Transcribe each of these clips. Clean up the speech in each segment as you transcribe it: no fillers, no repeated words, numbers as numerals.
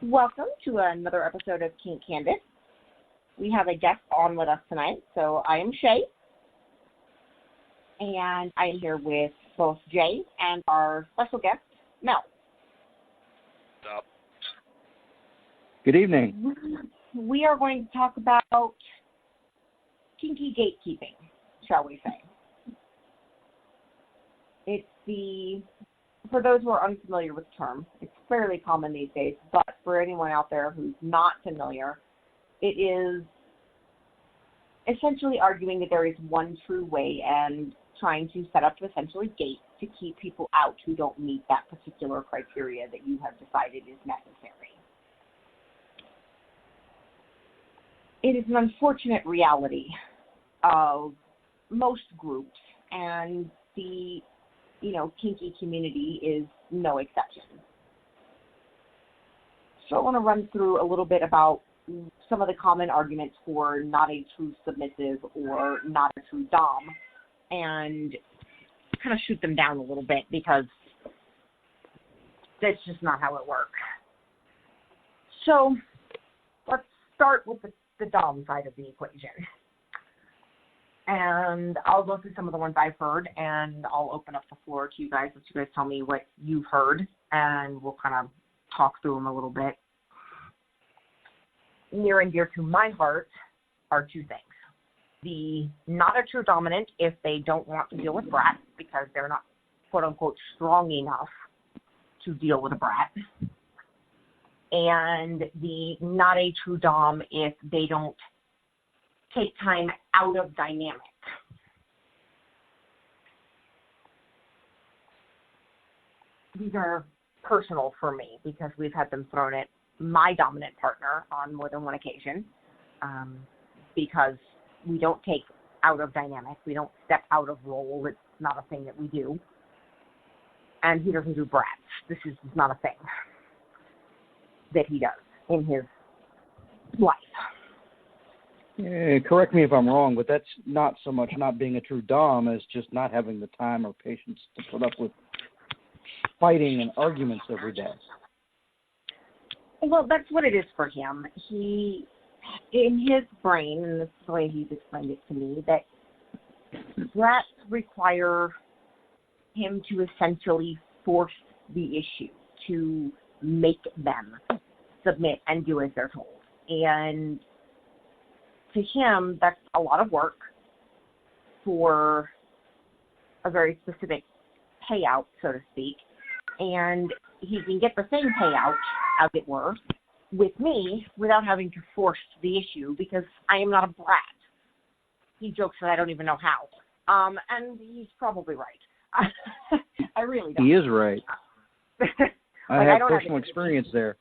Welcome to another episode of Kink Candid. We have a guest on with us tonight. So I am Shay, and I am here with both Jay and our special guest, Mel. What's up? Good evening. We are going to talk about kinky gatekeeping, shall we say. For those who are unfamiliar with the term, it's fairly common these days, but for anyone out there who's not familiar, it is essentially arguing that there is one true way and trying to set up essentially gates to keep people out who don't meet that particular criteria that you have decided is necessary. It is an unfortunate reality of most groups, and the kinky community is no exception. So I want to run through a little bit about some of the common arguments for not a true submissive or not a true dom, and kind of shoot them down a little bit because that's just not how it works. So let's start with the dom side of the equation. And I'll go through some of the ones I've heard, and I'll open up the floor to you guys. Let you guys tell me what you've heard, and we'll kind of talk through them a little bit. Near and dear to my heart are two things. The not a true dominant if they don't want to deal with brats because they're not, quote-unquote, strong enough to deal with a brat. And the not a true dom if they don't take time out of dynamic. These are personal for me because we've had them thrown at my dominant partner on more than one occasion because we don't take out of dynamic. We don't step out of role. It's not a thing that we do. And he doesn't do brats. This is not a thing that he does in his life. Correct me if I'm wrong, but that's not so much not being a true dom as just not having the time or patience to put up with fighting and arguments every day. Well, that's what it is for him. He, in his brain, and this is the way he's explained it to me, that brats require him to essentially force the issue, to make them submit and do as they're told. And to him, that's a lot of work for a very specific payout, so to speak. And he can get the same payout, as it were, with me without having to force the issue because I am not a brat. He jokes that I don't even know how. And he's probably right. I really don't. He is right. I have personal experience there.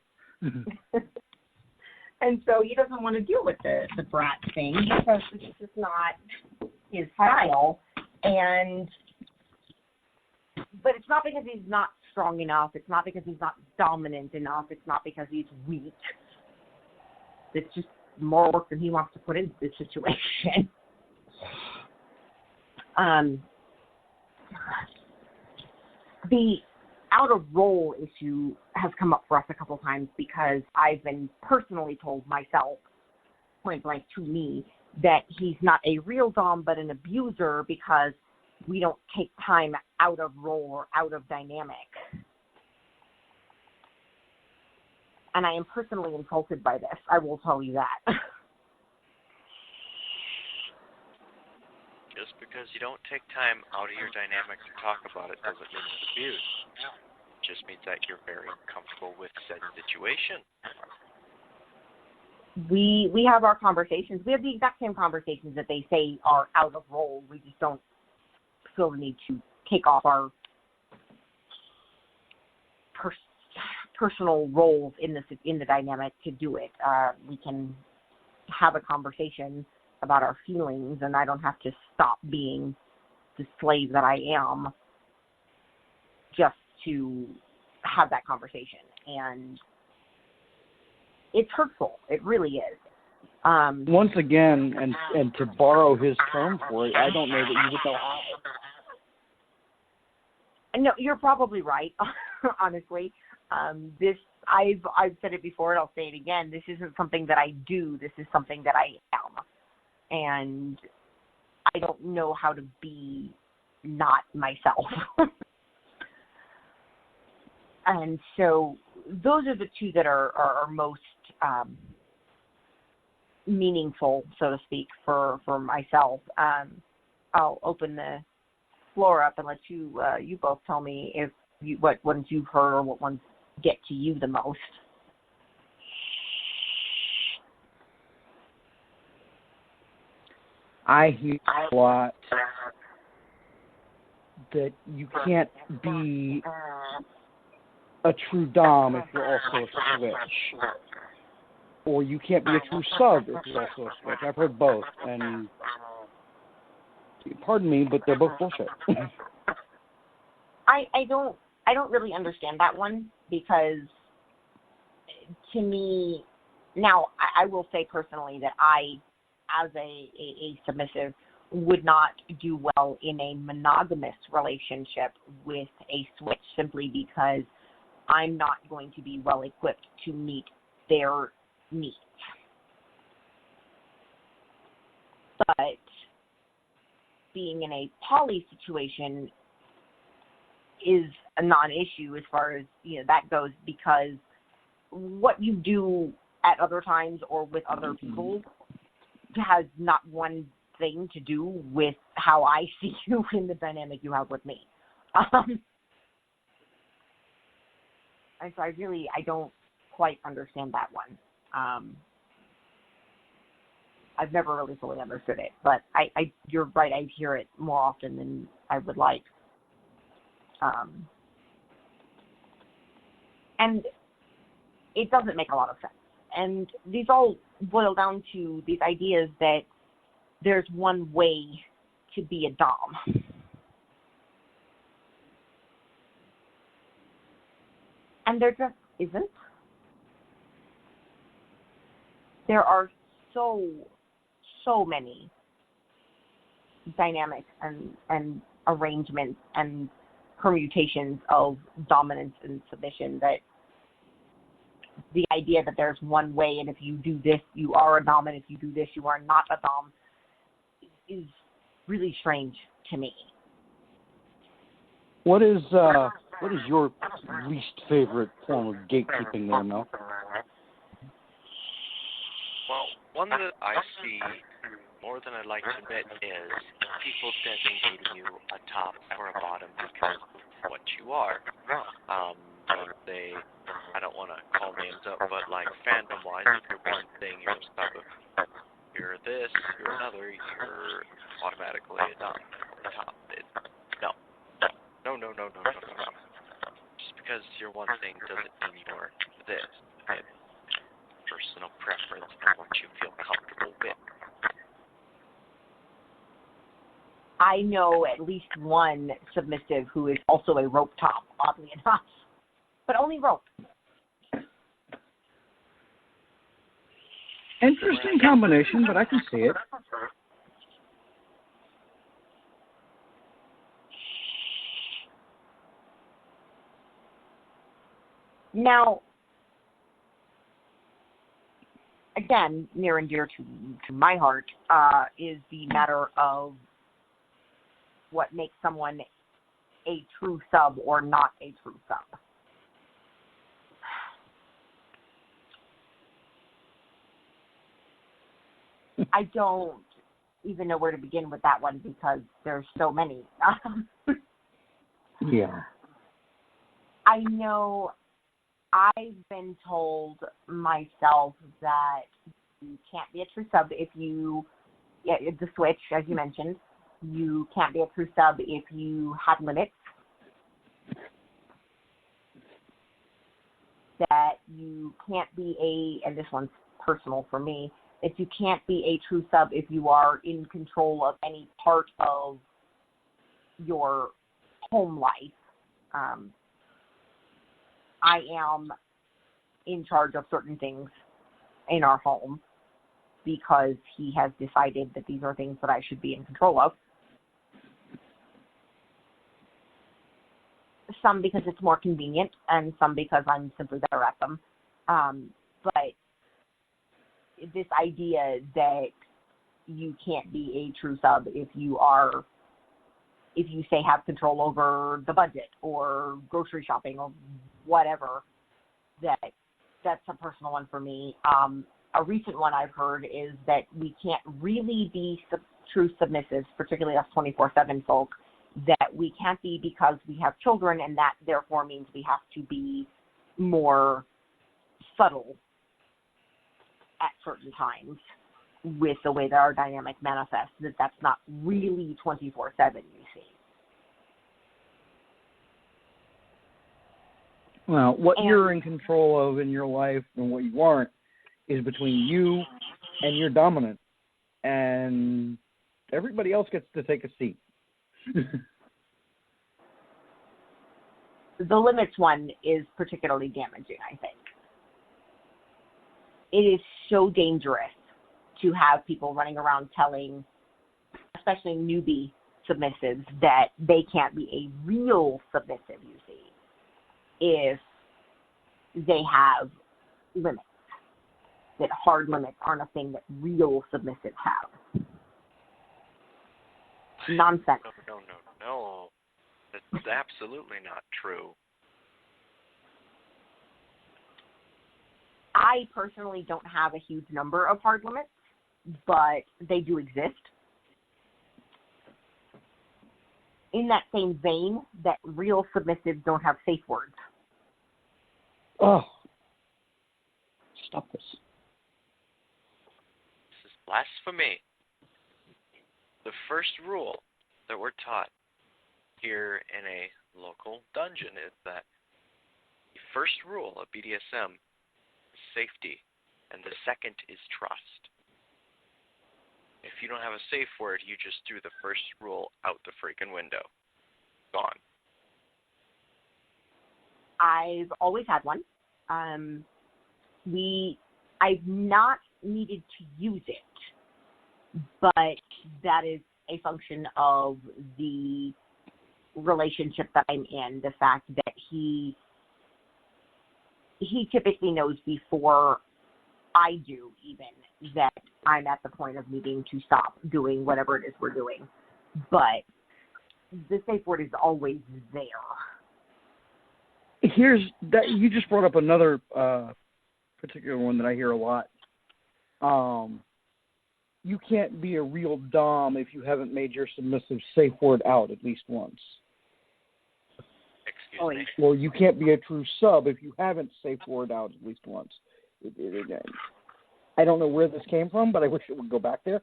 And so he doesn't want to deal with the brat thing because it's just not his style. But it's not because he's not strong enough. It's not because he's not dominant enough. It's not because he's weak. It's just more work than he wants to put into this situation. The out of role issue has come up for us a couple times because I've been personally told myself, point blank to me, that he's not a real dom but an abuser because we don't take time out of role or out of dynamic. And I am personally insulted by this. I will tell you that. Just because you don't take time out of your dynamic to talk about it doesn't mean it's abuse. It just means that you're very comfortable with said situation. We have our conversations. We have the exact same conversations that they say are out of role. We just don't feel the need to take off our personal roles in the dynamic to do it. We can have a conversation about our feelings, and I don't have to stop being the slave that I am just to have that conversation. And it's hurtful. It really is. Once again, and to borrow his term for it, I don't know that you would know how. No, you're probably right, honestly. This I've said it before and I'll say it again. This isn't something that I do. This is something that I am. And I don't know how to be not myself. And so those are the two that are most meaningful, so to speak, for myself. I'll open the floor up and let you both tell me if what ones you've heard or what ones get to you the most. I hear a lot that you can't be a true dom if you're also a switch, or you can't be a true sub if you're also a switch. I've heard both, and pardon me, but they're both bullshit. I don't really understand that one, because to me, now I will say personally that I, as a submissive, would not do well in a monogamous relationship with a switch, simply because I'm not going to be well equipped to meet their needs. But being in a poly situation is a non-issue as far as that goes, because what you do at other times or with other people has not one thing to do with how I see you in the dynamic you have with me. And so I don't quite understand that one. I've never really fully understood it, but you're right, I hear it more often than I would like. And it doesn't make a lot of sense. And these all boil down to these ideas that there's one way to be a dom. And there just isn't. There are so many dynamics and arrangements and permutations of dominance and submission that the idea that there's one way, and if you do this, you are a dom, and if you do this, you are not a dom, is really strange to me. What is your least favorite form of gatekeeping there, Mel? Well, one that I see more than I'd like to admit is people designating you a top or a bottom because of what you are. I don't want to call names up, but like fandom-wise, if you're one thing, you're a sub. If you're this, you're another, you're automatically a top. No. Just because you're one thing doesn't mean you're this. It's personal preference and what you feel comfortable with. I know at least one submissive who is also a rope top, oddly enough, but only rope. Interesting combination, but I can see it. Now, again, near and dear to my heart is the matter of what makes someone a true sub or not a true sub. I don't even know where to begin with that one because there's so many. Yeah. I know I've been told myself that you can't be a true sub if you, the switch, as you mentioned, you can't be a true sub if you have limits, that you can't be and this one's personal for me, that you can't be a true sub if you are in control of any part of your home life. I am in charge of certain things in our home because he has decided that these are things that I should be in control of. some because it's more convenient, and some because I'm simply better at them. But this idea that you can't be a true sub if you say have control over the budget or grocery shopping or whatever, that's a personal one for me. A recent one I've heard is that we can't really be true submissives, particularly us 24/7 folk, that we can't be because we have children, and that therefore means we have to be more subtle at certain times with the way that our dynamic manifests, that's not really 24/7, you see. Well, what you're in control of in your life and what you aren't is between you and your dominant, and everybody else gets to take a seat. The limits one is particularly damaging, I think. It is so dangerous to have people running around telling, especially newbie submissives, that they can't be a real submissive, you see, if they have limits, that hard limits aren't a thing that real submissives have. Nonsense. No. That's absolutely not true. I personally don't have a huge number of hard limits, but they do exist. In that same vein, that real submissives don't have safe words. Oh, stop this. This is blasphemy. The first rule that we're taught here in a local dungeon is that the first rule of BDSM is safety, and the second is trust. If you don't have a safe word, you just threw the first rule out the freaking window. Gone. I've always had one. I've not needed to use it, but that is a function of the relationship that I'm in, the fact that he typically knows before I do even that I'm at the point of needing to stop doing whatever it is we're doing. But the safe word is always there. Here's that you just brought up another particular one that I hear a lot. You can't be a real dom if you haven't made your submissive safe word out at least once. Excuse me. Or you can't be a true sub if you haven't safe word out at least once. I don't know where this came from, but I wish it would go back there.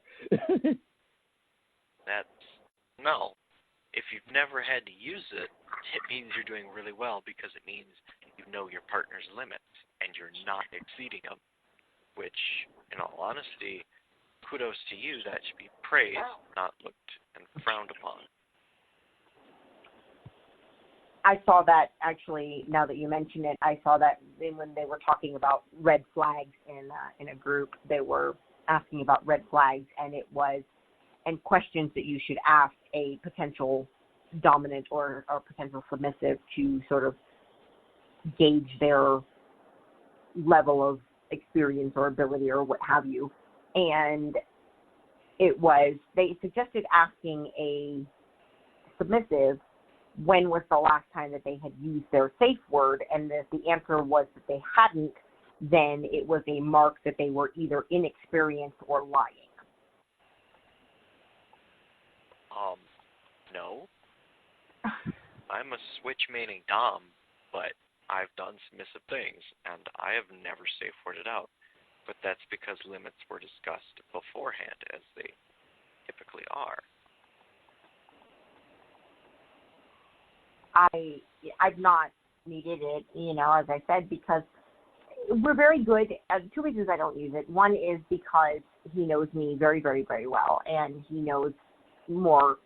No. If you've never had to use it, it means you're doing really well, because it means you know your partner's limits and you're not exceeding them, which, in all honesty, kudos to you. That should be praised, not looked and frowned upon. I saw that, actually, now that you mention it, I saw that when they were talking about red flags in a group, they were asking about red flags, and questions that you should ask a potential dominant or potential submissive to sort of gauge their level of experience or ability or what have you. And they suggested asking a submissive when was the last time that they had used their safe word, and if the answer was that they hadn't, then it was a mark that they were either inexperienced or lying. No. I'm a switch-maining dom, but I've done submissive things, and I have never safe worded out. But that's because limits were discussed beforehand, as they typically are. I've not needed it, as I said, because we're very good. Two reasons I don't use it. One is because he knows me very, very, very well, and he knows more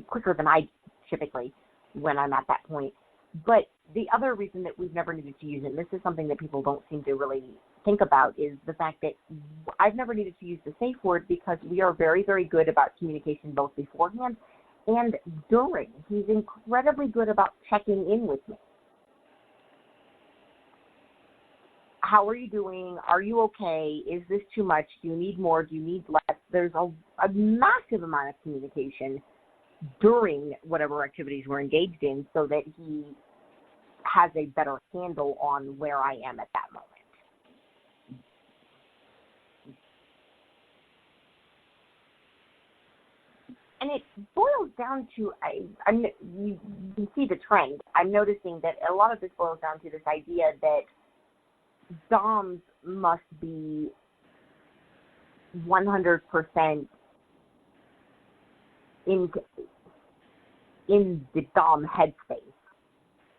quicker than I typically when I'm at that point. But the other reason that we've never needed to use it, and this is something that people don't seem to really think about, is the fact that I've never needed to use the safe word because we are very, very good about communication both beforehand and during. He's incredibly good about checking in with me. How are you doing? Are you okay? Is this too much? Do you need more? Do you need less? There's a massive amount of communication during whatever activities we're engaged in so that he has a better handle on where I am at that moment. And it boils down to, you can see the trend. I'm noticing that a lot of this boils down to this idea that DOMs must be 100% in the DOM headspace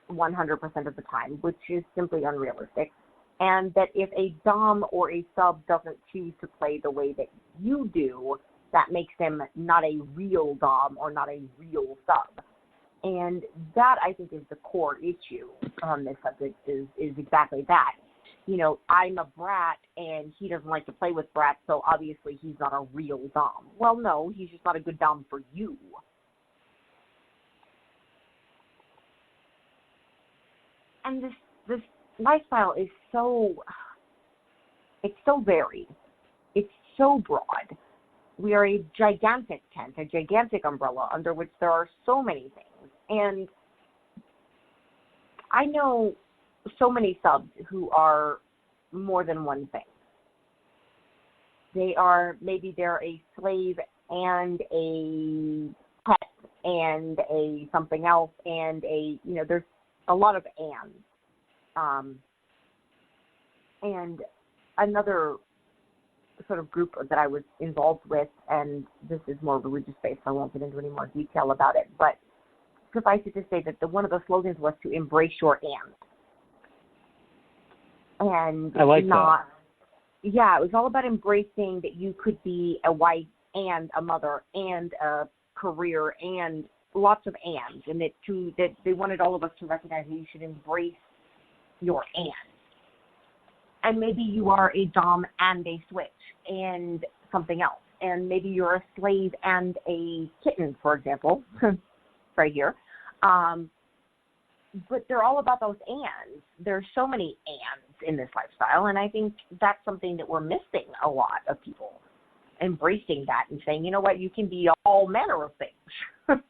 100% of the time, which is simply unrealistic. And that if a DOM or a sub doesn't choose to play the way that you do, that makes them not a real DOM or not a real sub. And that, I think, is the core issue on this subject, is exactly that. You know, I'm a brat, and he doesn't like to play with brats, so obviously he's not a real DOM. Well, no, he's just not a good DOM for you. And this lifestyle is it's so varied. It's so broad. We are a gigantic tent, a gigantic umbrella under which there are so many things. And I know so many subs who are more than one thing. Maybe they're a slave and a pet and a something else and there's a lot of ands. And another sort of group that I was involved with, and this is more religious-based, so I won't get into any more detail about it, but suffice it to say that one of the slogans was to embrace your and I like that. Yeah, it was all about embracing that you could be a wife and a mother and a career and lots of ands, and that they wanted all of us to recognize that you should embrace your and. And maybe you are a DOM and a switch and something else. And maybe you're a slave and a kitten, for example, right here. But they're all about those ands. There's so many ands in this lifestyle, and I think that's something that we're missing a lot of people, embracing that and saying, you know what, you can be all manner of things.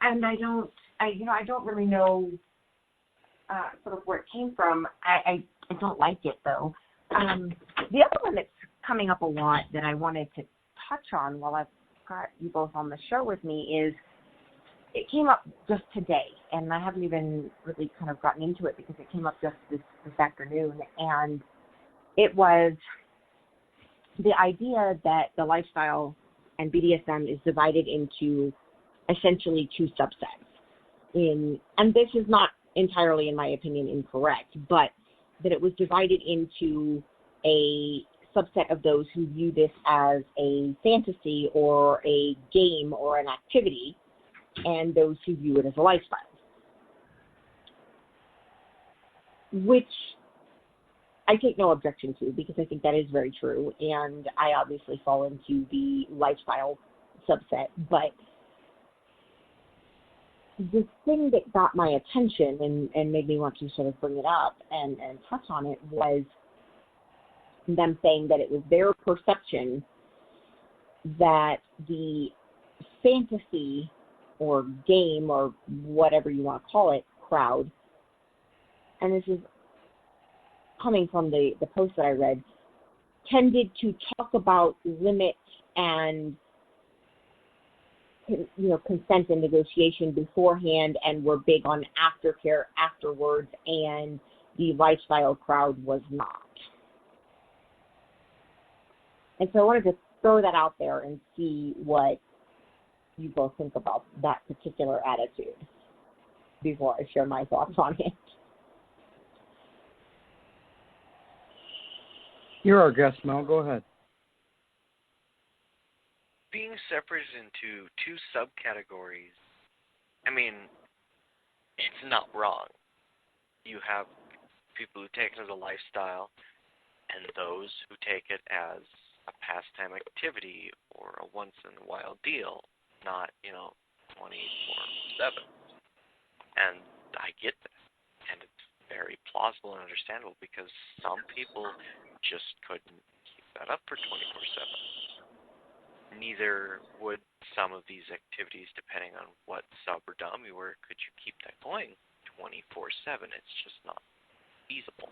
And I don't really know sort of where it came from. I don't like it, though. The other one that's coming up a lot that I wanted to touch on while I've got you both on the show with me is, it came up just today, and I haven't even really kind of gotten into it because it came up just this afternoon, and it was the idea that the lifestyle and BDSM is divided into essentially two subsets. And this is not entirely, in my opinion, incorrect, but that it was divided into a subset of those who view this as a fantasy or a game or an activity, and those who view it as a lifestyle, which I take no objection to, because I think that is very true, and I obviously fall into the lifestyle subset. But the thing that got my attention and made me want to sort of bring it up and touch on it was them saying that it was their perception that the fantasy or game or whatever you want to call it crowd, and this is coming from the post that I read, tended to talk about limits and consent and negotiation beforehand, and were big on aftercare afterwards, and the lifestyle crowd was not. And so I wanted to throw that out there and see what you both think about that particular attitude before I share my thoughts on it. You're our guest, Mel. Go ahead. Being separated into two subcategories, I mean, it's not wrong. You have people who take it as a lifestyle and those who take it as a pastime activity or a once-in-a-while deal, not, 24/7. And I get that. And it's very plausible and understandable because some people just couldn't keep that up for 24/7. Neither would some of these activities, depending on what sub or dom you were, could you keep that going 24/7. It's just not feasible.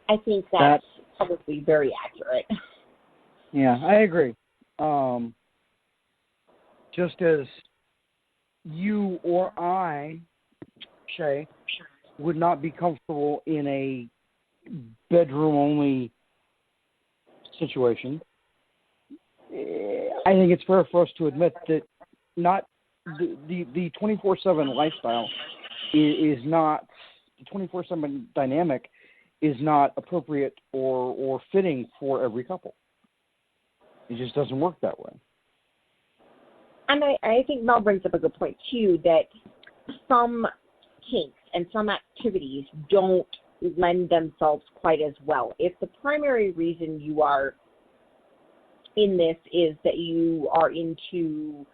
I think that's probably very accurate. Yeah, I agree. Just as you or I, Shay, would not be comfortable in a bedroom-only situation, I think it's fair for us to admit that not the 24/7 lifestyle is not, the 24/7 dynamic is not appropriate or fitting for every couple. It just doesn't work that way. And I think Mel brings up a good point, too, that some kinks and some activities don't lend themselves quite as well. If the primary reason you are in this is that you are into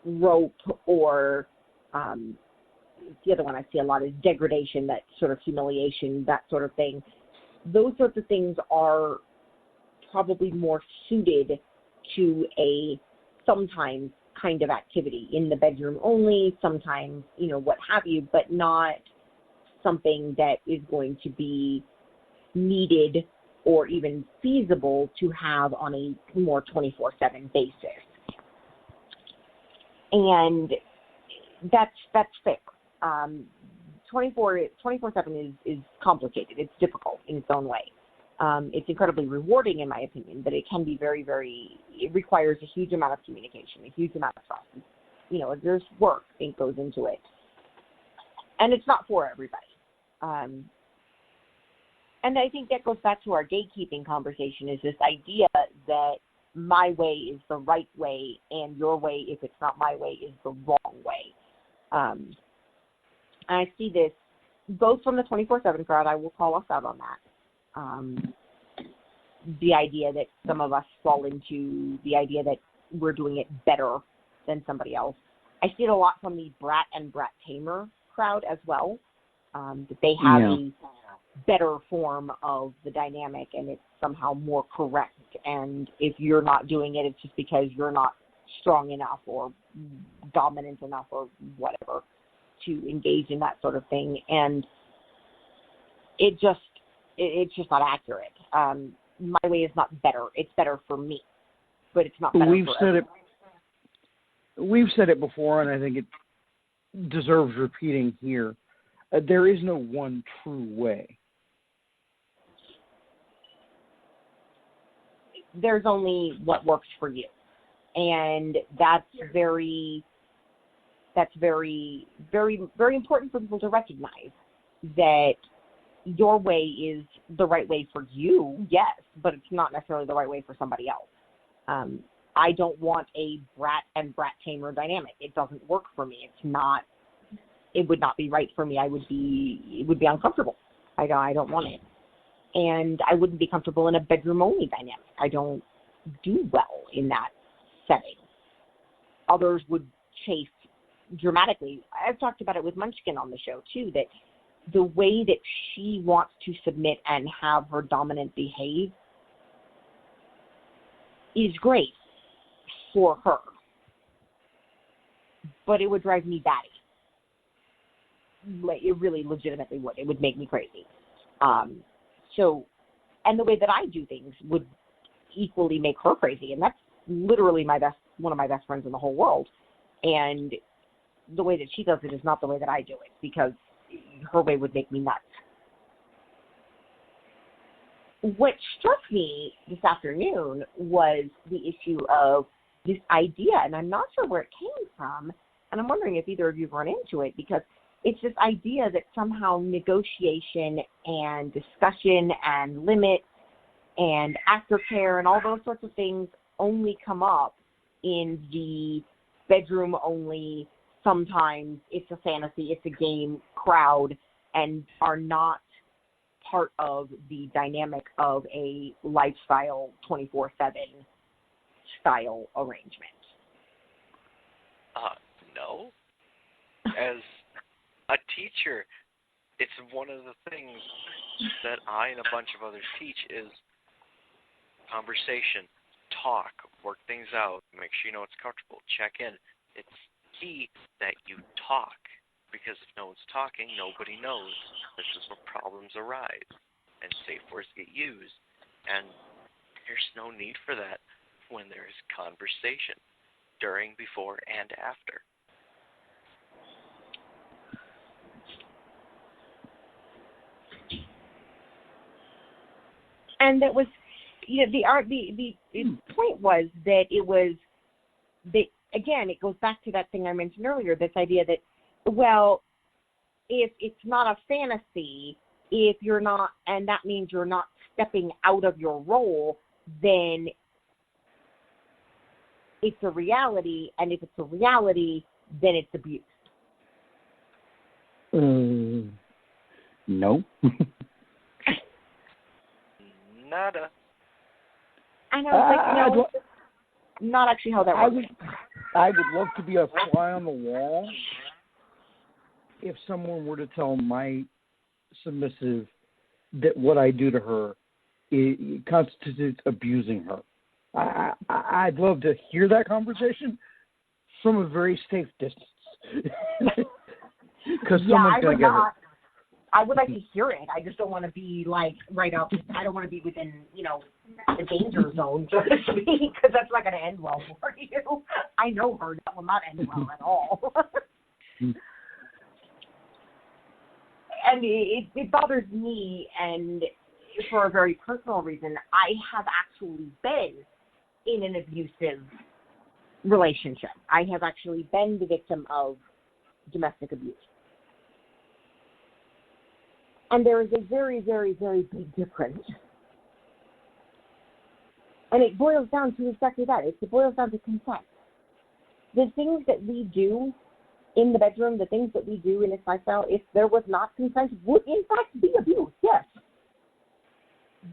rope or the other one I see a lot is degradation, that sort of humiliation, that sort of thing. Those sorts of things are probably more suited to a sometimes kind of activity in the bedroom only, sometimes, what have you, but not something that is going to be needed or even feasible to have on a more 24/7 basis. And that's fair. 24/7 is complicated. It's difficult in its own way. It's incredibly rewarding, in my opinion, but it can be very, very, it requires a huge amount of communication, a huge amount of trust. There's work that goes into it. And it's not for everybody. And I think that goes back to our gatekeeping conversation, is this idea that my way is the right way and your way, if it's not my way, is the wrong way. And I see this both from the 24/7 crowd. I will call us out on that. The idea that some of us fall into the idea that we're doing it better than somebody else. I see it a lot from the brat and brat tamer crowd as well, that they have a better form of the dynamic and it's somehow more correct. And if you're not doing it, it's just because you're not strong enough or dominant enough or whatever to engage in that sort of thing. And it's just not accurate. My way is not better. It's better for me, but it's not better for everyone. We've said it before, and I think it deserves repeating here. There is no one true way. There's only what works for you. And that's very, very, very important for people to recognize, that your way is the right way for you, yes, but it's not necessarily the right way for somebody else. I don't want a brat and brat tamer dynamic. It doesn't work for me. It would not be right for me. It would be uncomfortable. I don't want it. And I wouldn't be comfortable in a bedroom-only dynamic. I don't do well in that setting. Others would chase dramatically. I've talked about it with Munchkin on the show, too, that the way that she wants to submit and have her dominant behave is great for her. But it would drive me batty. Like, it really legitimately would. It would make me crazy. And the way that I do things would equally make her crazy. And that's literally one of my best friends in the whole world. And the way that she does it is not the way that I do it, because her way would make me nuts. What struck me this afternoon was the issue of this idea, and I'm not sure where it came from, and I'm wondering if either of you have run into it, because it's this idea that somehow negotiation and discussion and limits and aftercare and all those sorts of things only come up in the bedroom-only sometimes it's a fantasy, it's a game crowd, and are not part of the dynamic of a lifestyle 24/7 style arrangement. No. As a teacher, it's one of the things that I and a bunch of others teach is conversation, talk, work things out, make sure you know it's comfortable, check in. It's key that you talk, because if no one's talking, nobody knows. This is where problems arise and safe words get used. And there's no need for that when there's conversation during, before, and after. And that was, the point was that it was, again, it goes back to that thing I mentioned earlier, this idea that, well, if it's not a fantasy, if you're not, and that means you're not stepping out of your role, then it's a reality, and if it's a reality, then it's abuse. No. Nada. I know, not actually how that works. I would love to be a fly on the wall if someone were to tell my submissive that what I do to her constitutes abusing her. I'd love to hear that conversation from a very safe distance. Because someone's going to get hurt. I would like to hear it. I just don't want to be like right up. I don't want to be within, the danger zone, so to speak, because that's not going to end well for you. I know her. That will not end well at all. And it bothers me, and for a very personal reason, I have actually been in an abusive relationship. I have actually been the victim of domestic abuse. And there is a very, very, very big difference. And it boils down to exactly that. It boils down to consent. The things that we do in the bedroom, the things that we do in this lifestyle, if there was not consent, would in fact be abuse, yes.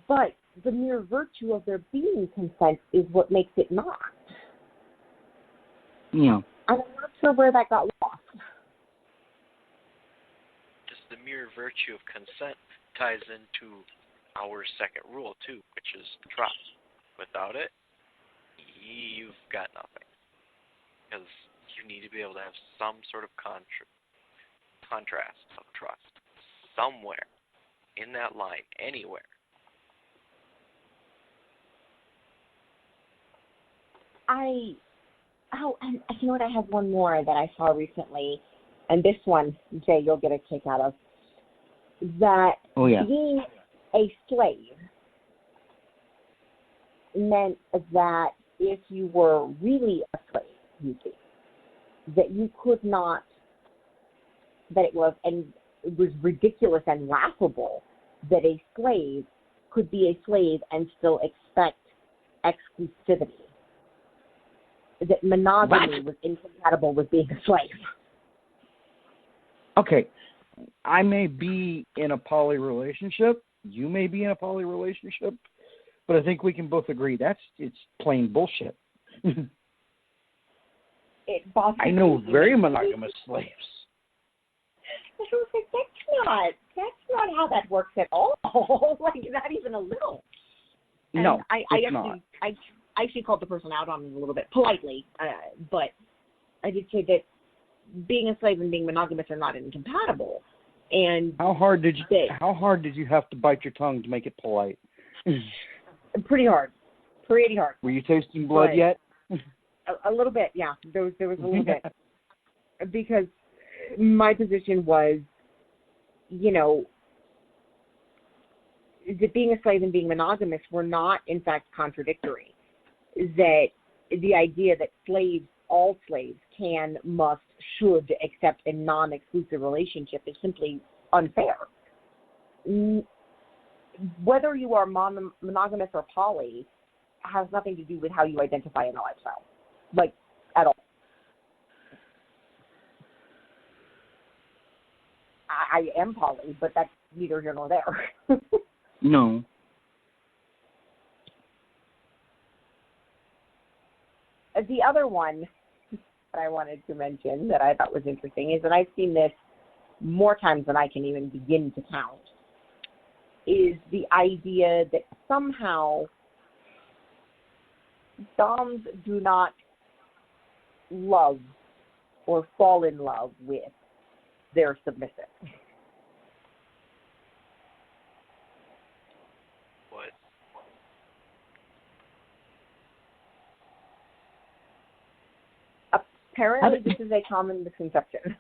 But the mere virtue of there being consent is what makes it not. Yeah. I'm not sure where that got lost. The mere virtue of consent ties into our second rule, too, which is trust. Without it, you've got nothing. Because you need to be able to have some sort of contrast of trust somewhere in that line, anywhere. And you know what? I have one more that I saw recently, and this one, Jay, you'll get a kick out of. That being a slave meant that if you were really a slave, that you could not, that it was ridiculous and laughable that a slave could be a slave and still expect exclusivity. That monogamy was incompatible with being a slave. Okay, I may be in a poly relationship. You may be in a poly relationship, but I think we can both agree it's plain bullshit. I know very monogamous slaves. That's not how that works at all. Like, not even a little. And no, I actually called the person out on it a little bit politely, but I did say that being a slave and being monogamous are not incompatible. And how hard did you have to bite your tongue to make it polite? Pretty hard. Were you tasting blood yet? A little bit, yeah. There was a little bit, because my position was, that being a slave and being monogamous were not, in fact, contradictory. That the idea that all slaves can, must, should accept a non-exclusive relationship is simply unfair. Whether you are monogamous or poly has nothing to do with how you identify in a lifestyle, like, at all. I am poly, but that's neither here nor there. No. The other one that I wanted to mention that I thought was interesting is, and I've seen this more times than I can even begin to count, is the idea that somehow doms do not love or fall in love with their submissive. What? Apparently, this is a common misconception.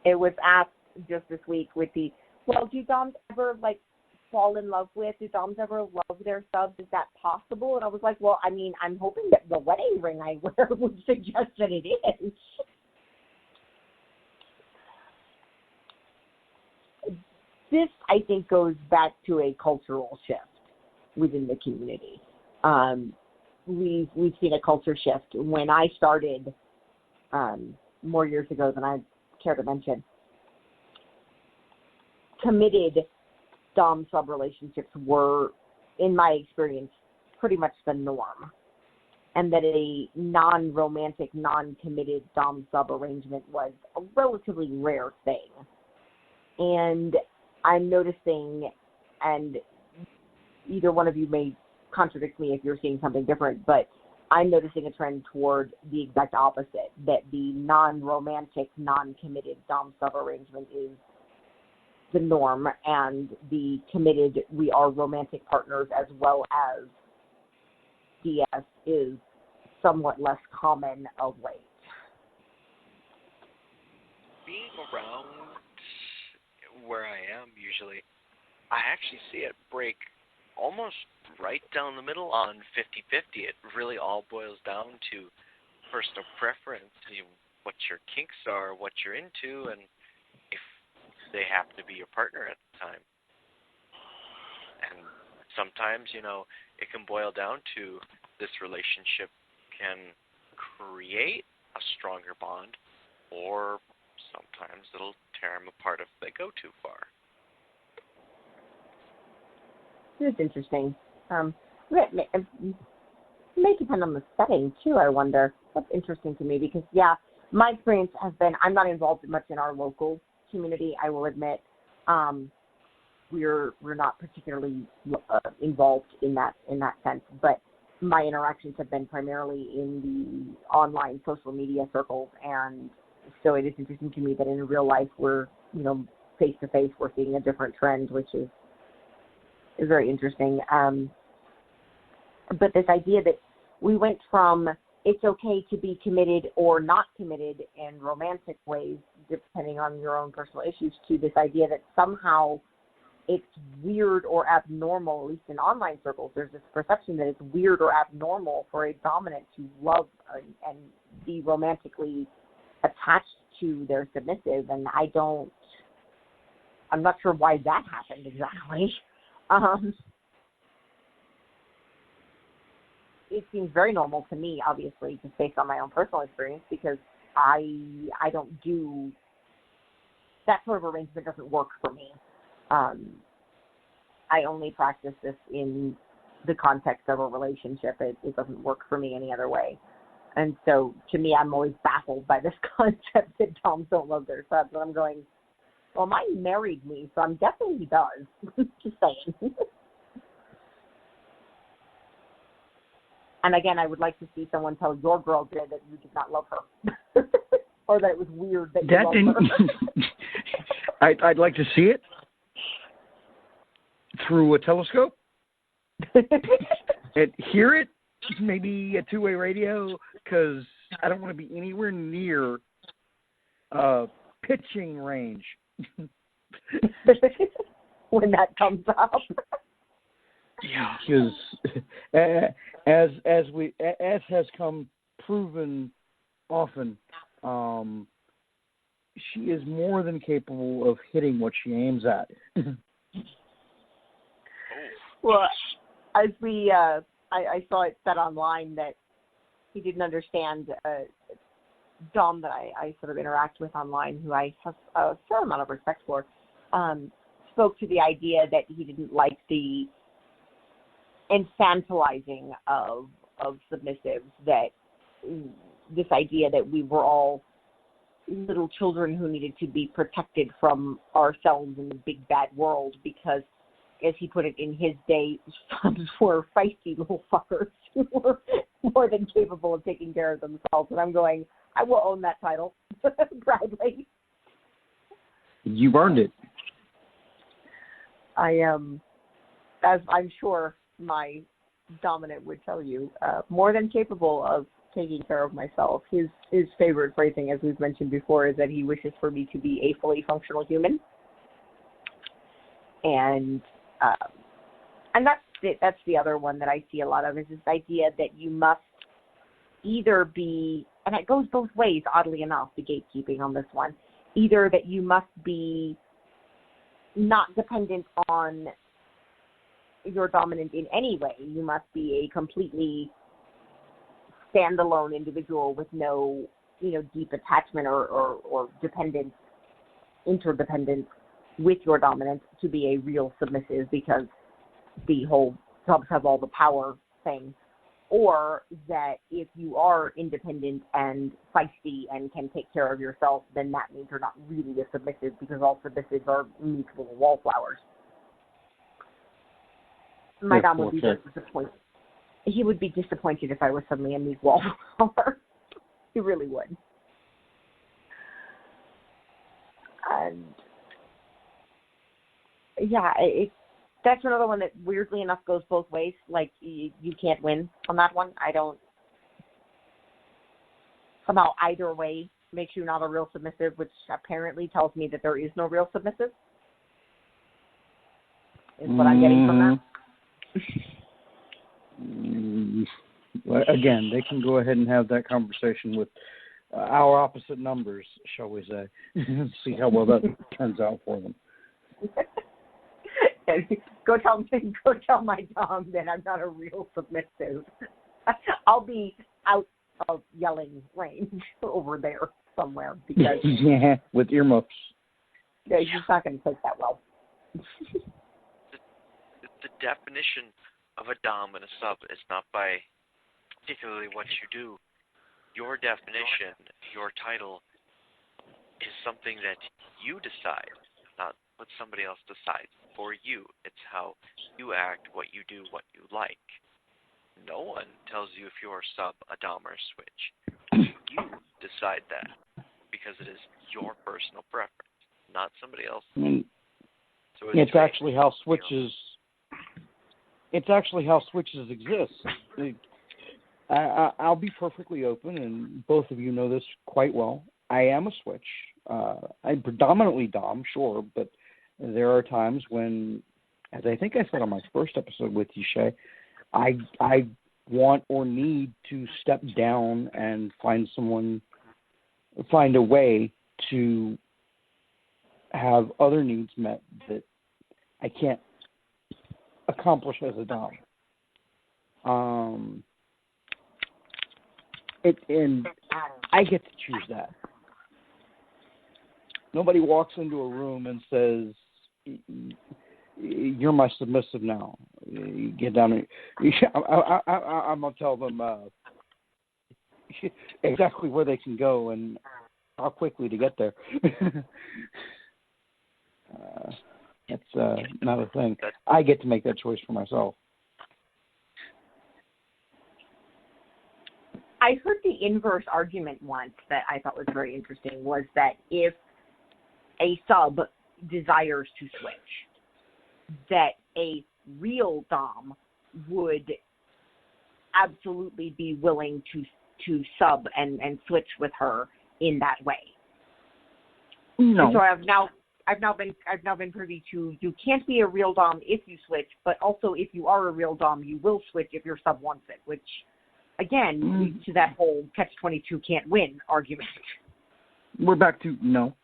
It was asked just this week with the, well, do doms ever, like, fall in love with, do doms ever love their subs? Is that possible? And I was like, well, I mean, I'm hoping that the wedding ring I wear would suggest that it is. This, I think, goes back to a cultural shift within the community. We've seen a culture shift. When I started more years ago than I care to mention, committed dom-sub relationships were, in my experience, pretty much the norm. And that a non-romantic, non-committed dom-sub arrangement was a relatively rare thing. And I'm noticing, and either one of you may contradict me if you're seeing something different, but I'm noticing a trend toward the exact opposite, that the non-romantic, non-committed dom-sub arrangement is the norm, and the committed, we are romantic partners as well as DS is somewhat less common of late. Being around where I am usually, I actually see it break almost right down the middle on 50-50. It really all boils down to personal preference, what your kinks are, what you're into, and if they happen to be your partner at the time. And sometimes, it can boil down to this relationship can create a stronger bond, or sometimes it'll tear them apart if they go too far. It's interesting. It may depend on the setting, too, I wonder. That's interesting to me because, yeah, my experience has been, I'm not involved much in our local community, I will admit. We're not particularly involved in that sense, but my interactions have been primarily in the online social media circles, and so it is interesting to me that in real life we're, face to face, we're seeing a different trend, which is very interesting. But this idea that we went from it's okay to be committed or not committed in romantic ways, depending on your own personal issues, to this idea that somehow it's weird or abnormal, at least in online circles. There's this perception that it's weird or abnormal for a dominant to love and be romantically attached to their submissive, and I'm not sure why that happened exactly. It seems very normal to me, obviously, just based on my own personal experience, because I don't do that sort of arrangement. Doesn't work for me. I only practice this in the context of a relationship. It doesn't work for me any other way. And so, to me, I'm always baffled by this concept that doms don't love their subs. And I'm going, well, mine married me, so I'm guessing he does. Just saying. And again, I would like to see someone tell your girl today that you did not love her. Or that it was weird that you loved her. I'd like to see it through a telescope. And hear it, maybe a two-way radio, because I don't want to be anywhere near pitching range. When that comes up. Yeah, because as has come proven often, she is more than capable of hitting what she aims at. Well, as we, I saw it said online that he didn't understand Dom that I sort of interact with online, who I have a fair amount of respect for, spoke to the idea that he didn't like the infantilizing of submissives, that this idea that we were all little children who needed to be protected from ourselves in the big bad world because, as he put it, in his day, sons were feisty little fuckers who were more than capable of taking care of themselves. And I'm going, I will own that title proudly. You earned it. I am, as I'm sure my dominant would tell you, more than capable of taking care of myself. His favorite phrasing, as we've mentioned before, is that he wishes for me to be a fully functional human. And that's the other one that I see a lot of, is this idea that you must either be, and it goes both ways, oddly enough, the gatekeeping on this one, either that you must be not dependent on your dominant in any way. You must be a completely standalone individual with no, deep attachment or dependence, interdependence with your dominant to be a real submissive, because the whole subs have all the power thing. Or that if you are independent and feisty and can take care of yourself, then that means you're not really a submissive, because all submissives are meek little wallflowers. My dom would be disappointed. He would be disappointed if I was suddenly a meek wallflower. He really would. And yeah, that's another one that weirdly enough goes both ways. Like, you can't win on that one. I don't. Somehow either way makes you not a real submissive, which apparently tells me that there is no real submissive, is what I'm getting from that. Again, they can go ahead and have that conversation with our opposite numbers, shall we say. See how well that turns out for them. Go tell my dom that I'm not a real submissive. I'll be out of yelling range over there somewhere, because yeah, with earmuffs. Yeah, he's not going to take that well. The definition of a dom and a sub is not by particularly what you do. Your definition, your title, is something that you decide, not what somebody else decides for you. It's how you act, what you do, what you like. No one tells you if you're sub, a dom, or a switch. You decide that, because it is your personal preference, not somebody else's. I mean, so it's actually how switches. It's actually how switches exist. I'll be perfectly open, and both of you know this quite well. I am a switch. I'm predominantly dom, sure, but there are times when, as I think I said on my first episode with you, Shay, I want or need to step down and find a way to have other needs met that I can't accomplish as a dom. And I get to choose that. Nobody walks into a room and says, "You're my submissive now." You get down and I'm gonna tell them exactly where they can go and how quickly to get there. That's not a thing. I get to make that choice for myself. I heard the inverse argument once that I thought was very interesting, was that if a sub desires to switch, that a real dom would absolutely be willing to sub and switch with her in that way. No. And so I've now been privy to, you can't be a real dom if you switch, but also if you are a real dom, you will switch if your sub wants it, which again leads to that whole catch-22 can't win argument. We're back to no.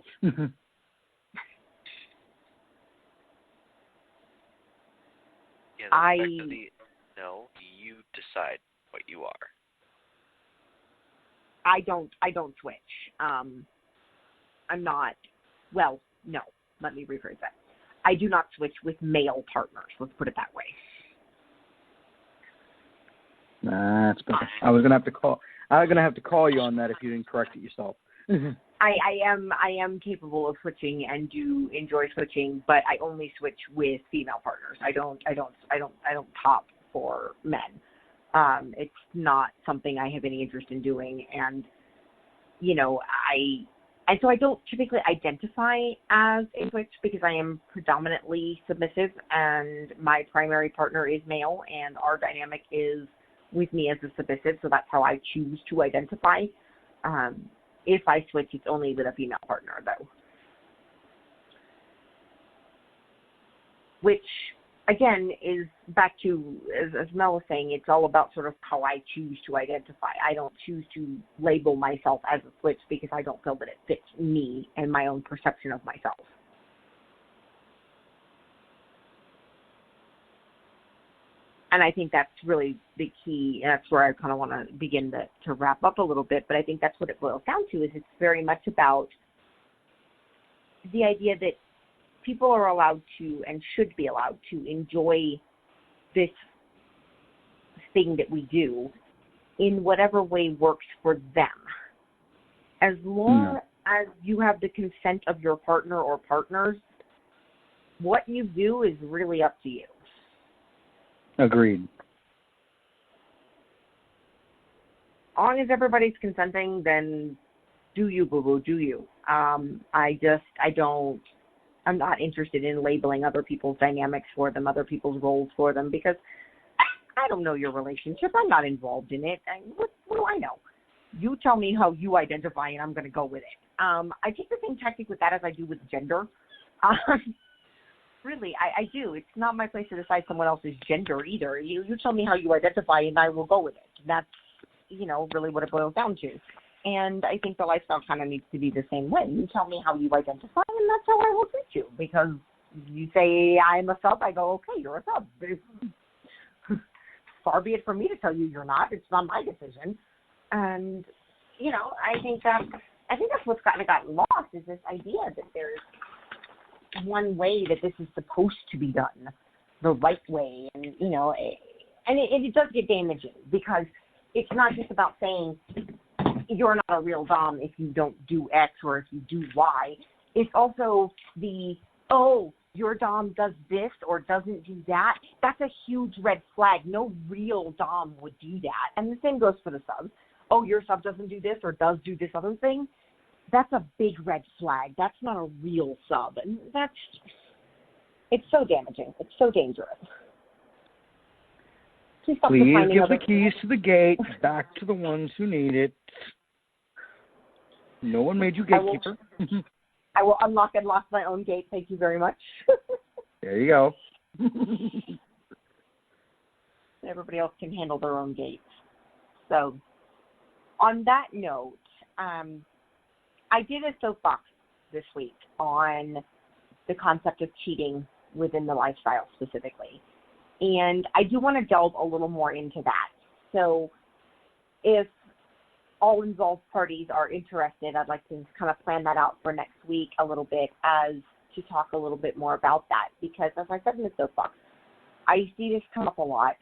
Yeah, the decide what you are. I don't switch. I'm not, well, no, let me rephrase that. I do not switch with male partners, let's put it that way. That's better. I was gonna have to call you on that if you didn't correct it yourself. I am capable of switching and do enjoy switching, but I only switch with female partners. I don't top for men. It's not something I have any interest in doing, and so I don't typically identify as a switch because I am predominantly submissive, and my primary partner is male, and our dynamic is with me as a submissive, so that's how I choose to identify. If I switch, it's only with a female partner, though. Which, again, is back to, as Mel was saying, it's all about sort of how I choose to identify. I don't choose to label myself as a switch because I don't feel that it fits me and my own perception of myself. And I think that's really the key, and that's where I kind of want to begin to wrap up a little bit, but I think that's what it boils down to, is it's very much about the idea that people are allowed to and should be allowed to enjoy this thing that we do in whatever way works for them. As long as you have the consent of your partner or partners, what you do is really up to you. Agreed. As long as everybody's consenting, then do you, boo-boo, do you. I'm not interested in labeling other people's dynamics for them, other people's roles for them, because I don't know your relationship. I'm not involved in it. And what do I know? You tell me how you identify, and I'm going to go with it. I take the same tactic with that as I do with gender. Really, I do. It's not my place to decide someone else's gender either. You tell me how you identify, and I will go with it. That's, really what it boils down to. And I think the lifestyle kind of needs to be the same way. You tell me how you identify, and that's how I will treat you. Because you say I'm a sub, I go, okay, you're a sub. Far be it from me to tell you you're not. It's not my decision. And, I think that's what's kind of got lost, is this idea that there's one way that this is supposed to be done, the right way, and it does get damaging, because it's not just about saying you're not a real dom if you don't do X or if you do Y. It's also your dom does this or doesn't do that. That's a huge red flag. No real dom would do that. And the same goes for the subs. Oh, your sub doesn't do this or does do this other thing. That's a big red flag. That's not a real sub. And it's so damaging. It's so dangerous. Please give the keys to the gate back to the ones who need it. No one made you gatekeeper. I will unlock and lock my own gate. Thank you very much. There you go. Everybody else can handle their own gates. So, on that note, I did a soapbox this week on the concept of cheating within the lifestyle specifically. And I do want to delve a little more into that. So if all involved parties are interested, I'd like to kind of plan that out for next week a little bit, as to talk a little bit more about that. Because as I said in the soapbox, I see this come up a lot,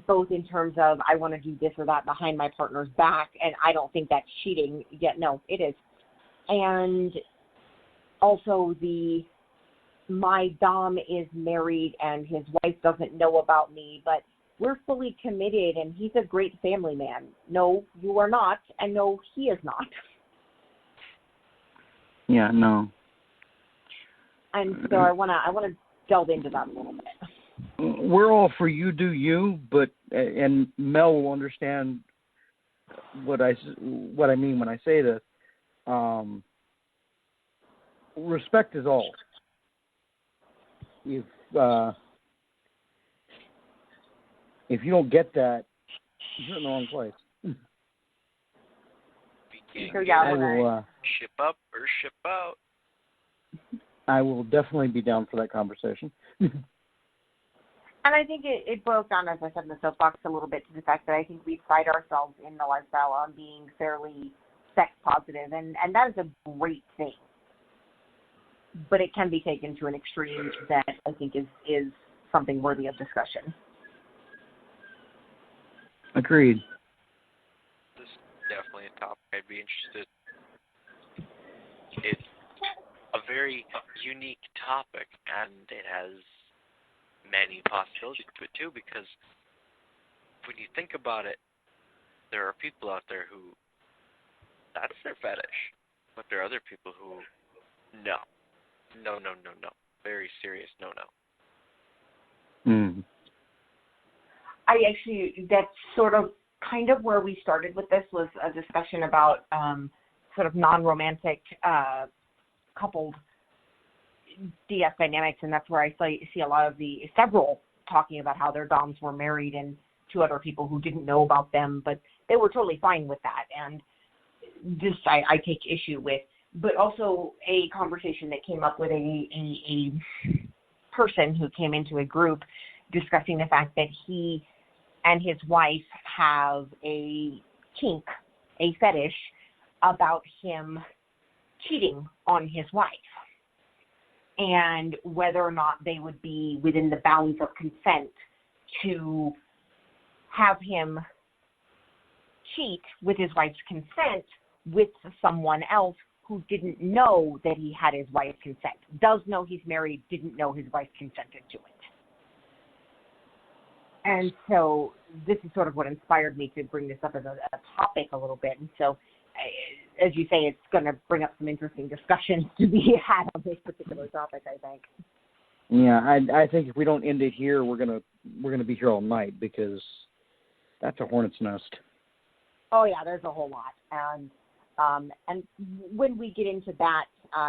both in terms of I want to do this or that behind my partner's back, and I don't think that's cheating. Yet, no, it is. And also my dom is married and his wife doesn't know about me, but we're fully committed and he's a great family man. No, you are not, and no, he is not. Yeah, no. And so I wanna delve into that a little bit. We're all for you do you, and Mel will understand what I mean when I say this. Respect is all. If you don't get that, you're in the wrong place. I will ship up or ship out. I will definitely be down for that conversation. And I think it boils down, as I said in the soapbox, a little bit to the fact that I think we pride ourselves in the lifestyle on being fairly sex positive, and that is a great thing. But it can be taken to an extreme that I think is something worthy of discussion. Agreed. This is definitely a topic I'd be interested. It's a very unique topic, and it has many possibilities to it too, because when you think about it, there are people out there who that's their fetish, but there are other people who no, very serious no. I actually, that's sort of kind of where we started with this, was a discussion about sort of non-romantic coupled DS dynamics, and that's where I see a lot of several talking about how their doms were married and to other people who didn't know about them, but they were totally fine with that. And this I take issue with. But also a conversation that came up with a person who came into a group discussing the fact that he and his wife have a kink, a fetish about him cheating on his wife, and whether or not they would be within the bounds of consent to have him cheat with his wife's consent with someone else who didn't know that he had his wife's consent, does know he's married, didn't know his wife consented to it. And so this is sort of what inspired me to bring this up as a topic a little bit. And so, as you say, it's going to bring up some interesting discussions to be had on this particular topic, I think. Yeah, I think if we don't end it here, we're gonna be here all night, because that's a hornet's nest. Oh yeah, there's a whole lot. And when we get into that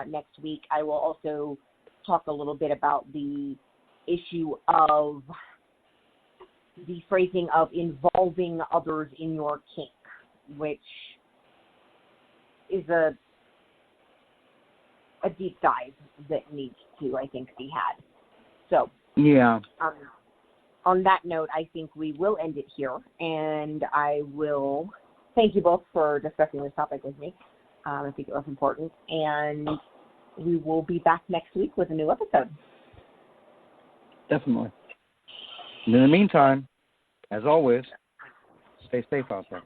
next week, I will also talk a little bit about the issue of the phrasing of involving others in your kink, which is a deep dive that needs to, I think, be had. So, yeah. On that note, I think we will end it here, and I will thank you both for discussing this topic with me. I think it was important, and we will be back next week with a new episode. Definitely. And in the meantime, as always, stay safe out there.